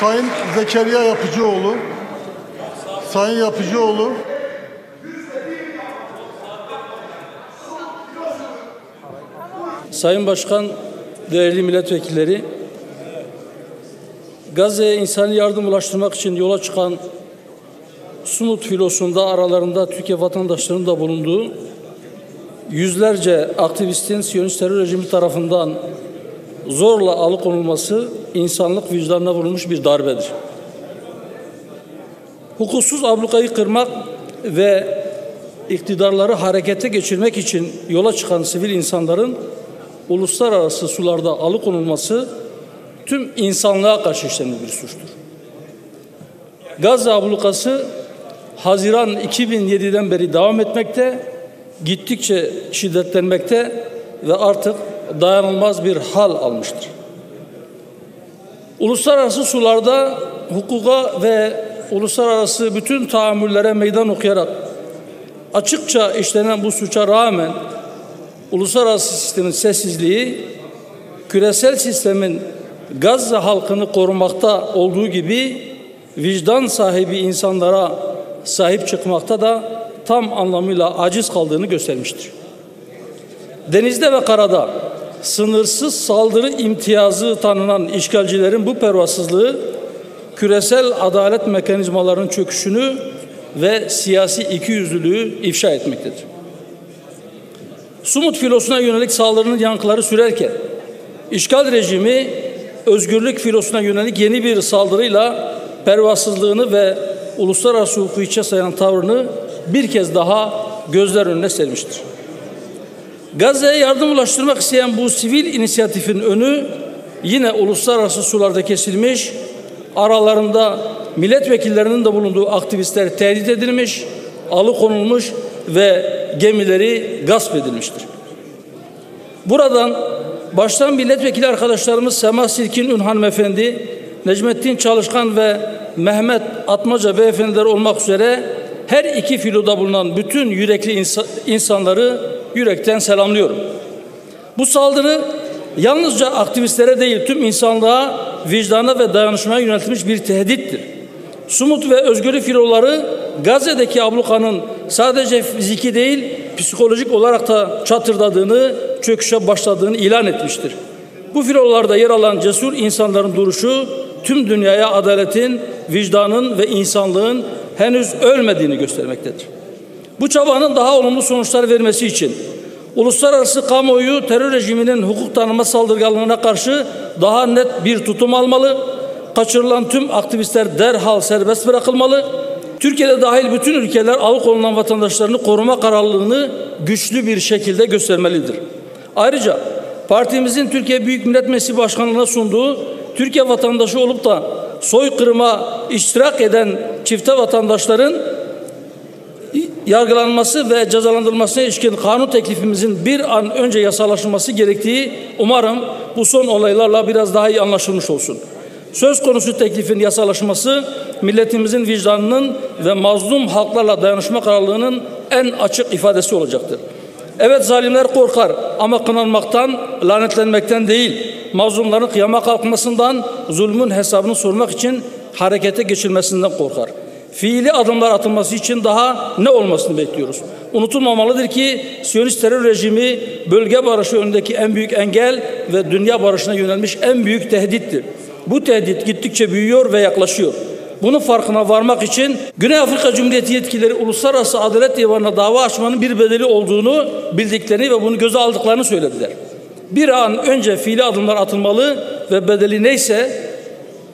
Sayın Zekeriya Yapıcıoğlu. Sayın Yapıcıoğlu. Sayın Başkan, değerli milletvekilleri, Gazze'ye insani yardım ulaştırmak için yola çıkan Sumut filosunda aralarında Türkiye vatandaşlarının da bulunduğu yüzlerce aktivistin Siyonist terör rejimi tarafından zorla alıkonulması insanlık vicdanına vurulmuş bir darbedir. Hukuksuz ablukayı kırmak ve iktidarları harekete geçirmek için yola çıkan sivil insanların uluslararası sularda alıkonulması tüm insanlığa karşı işlenen bir suçtur. Gazze ablukası Haziran 2007'den beri devam etmekte, gittikçe şiddetlenmekte ve artık dayanılmaz bir hal almıştır. Uluslararası sularda hukuka ve uluslararası bütün tahammüllere meydan okuyarak açıkça işlenen bu suça rağmen uluslararası sistemin sessizliği, küresel sistemin Gazze halkını korumakta olduğu gibi vicdan sahibi insanlara sahip çıkmakta da tam anlamıyla aciz kaldığını göstermiştir. Denizde ve karada sınırsız saldırı imtiyazı tanınan işgalcilerin bu pervasızlığı küresel adalet mekanizmalarının çöküşünü ve siyasi ikiyüzlülüğü ifşa etmektedir. Sumut filosuna yönelik saldırının yankıları sürerken işgal rejimi özgürlük filosuna yönelik yeni bir saldırıyla pervasızlığını ve uluslararası hukuku hiçe sayan tavrını bir kez daha gözler önüne sermiştir. Gazze'ye yardım ulaştırmak isteyen bu sivil inisiyatifin önü yine uluslararası sularda kesilmiş, aralarında milletvekillerinin de bulunduğu aktivistler tehdit edilmiş, alıkonulmuş ve gemileri gasp edilmiştir. Buradan baştan milletvekili arkadaşlarımız Sema Sirkin Ün hanımefendi, Necmettin Çalışkan ve Mehmet Atmaca beyefendiler olmak üzere her iki filoda bulunan bütün yürekli insanları yürekten selamlıyorum. Bu saldırı yalnızca aktivistlere değil tüm insanlığa, vicdana ve dayanışmaya yöneltilmiş bir tehdittir. Sumut ve özgürlük filoları Gazze'deki ablukanın sadece fiziki değil psikolojik olarak da çatırdadığını, çöküşe başladığını ilan etmiştir. Bu filolarda yer alan cesur insanların duruşu tüm dünyaya adaletin, vicdanın ve insanlığın henüz ölmediğini göstermektedir. Bu çabanın daha olumlu sonuçlar vermesi için uluslararası kamuoyu terör rejiminin hukuk tanıma saldırganlığına karşı daha net bir tutum almalı, kaçırılan tüm aktivistler derhal serbest bırakılmalı, Türkiye'de dahil bütün ülkeler alıkonulan vatandaşlarını koruma kararlılığını güçlü bir şekilde göstermelidir. Ayrıca partimizin Türkiye Büyük Millet Meclisi Başkanlığı'na sunduğu Türkiye vatandaşı olup da soykırıma iştirak eden çifte vatandaşların yargılanması ve cezalandırılmasına ilişkin kanun teklifimizin bir an önce yasalaşılması gerektiği umarım bu son olaylarla biraz daha iyi anlaşılmış olsun. Söz konusu teklifin yasalaşması milletimizin vicdanının ve mazlum halklarla dayanışma kararlılığının en açık ifadesi olacaktır. Evet, zalimler korkar ama kınanmaktan, lanetlenmekten değil, mazlumların kıyama kalkmasından, zulmün hesabını sormak için harekete geçilmesinden korkar. Fiili adımlar atılması için daha ne olmasını bekliyoruz? Unutulmamalıdır ki Siyonist terör rejimi bölge barışı önündeki en büyük engel ve dünya barışına yönelmiş en büyük tehdittir. Bu tehdit gittikçe büyüyor ve yaklaşıyor. Bunun farkına varmak için Güney Afrika Cumhuriyeti yetkilileri Uluslararası Adalet Divanı'na dava açmanın bir bedeli olduğunu bildiklerini ve bunu göze aldıklarını söylediler. Bir an önce fiili adımlar atılmalı ve bedeli neyse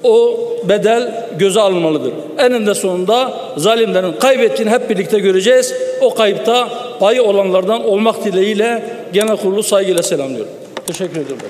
o bedel göze alınmalıdır. Eninde sonunda zalimlerin kaybettiğini hep birlikte göreceğiz. O kayıpta payı olanlardan olmak dileğiyle genel kurulu saygıyla selamlıyorum. Teşekkür ediyorum.